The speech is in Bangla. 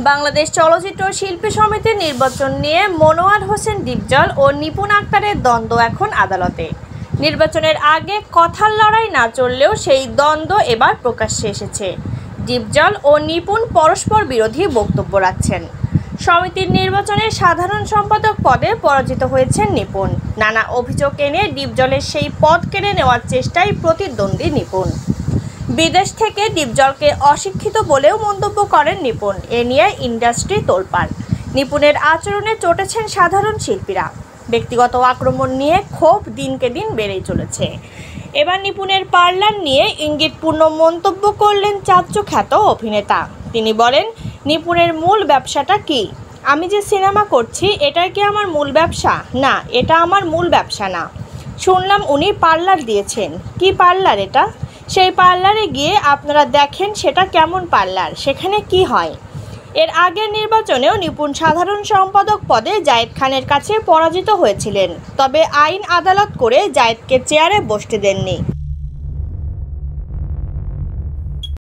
বাংলাদেশ চলচ্চিত্র শিল্পী সমিতির নির্বাচন নিয়ে মনোয়ার হোসেন ডিপজল ও নিপুণ আক্তারের দ্বন্দ্ব এখন আদালতে। নির্বাচনের আগে কথার লড়াই না চললেও সেই দ্বন্দ্ব এবার প্রকাশ্যে এসেছে। ডিপজল ও নিপুণ পরস্পর বিরোধী বক্তব্য রাখছেন। সমিতির নির্বাচনে সাধারণ সম্পাদক পদে পরাজিত হয়েছেন নিপুণ। নানা অভিযোগ এনে ডিপজলের সেই পদ কেড়ে নেওয়ার চেষ্টায় প্রতিদ্বন্দ্বী নিপুণ। বিদেশ থেকে ডিপজলকে অশিক্ষিত বলেও মন্তব্য করেন নিপুণ। এ নিয়ে ইন্ডাস্ট্রি তোলপাড়। নিপুণের আচরণে চটেছেন সাধারণ শিল্পীরা। ব্যক্তিগত আক্রমণ নিয়ে ক্ষোভ দিনকে দিন বেড়েই চলেছে। এবার নিপুণের পার্লার নিয়ে ইঙ্গিতপূর্ণ মন্তব্য করলেন চাচ্চুখ্যাত অভিনেতা। তিনি বলেন, নিপুণের মূল ব্যবসাটা কি? আমি যে সিনেমা করছি এটাই কি আমার মূল ব্যবসা? না, এটা আমার মূল ব্যবসা না। শুনলাম উনি পার্লার দিয়েছেন। কি পার্লার এটা? সেই পার্লারে গিয়ে আপনারা দেখেন সেটা কেমন পার্লার, সেখানে কি হয়। এর আগের নির্বাচনেও নিপুণ সাধারণ সম্পাদক পদে জায়েদ খানের কাছে পরাজিত হয়েছিলেন। তবে আইন আদালত করে জায়েদকে চেয়ারে বসতে দেননি।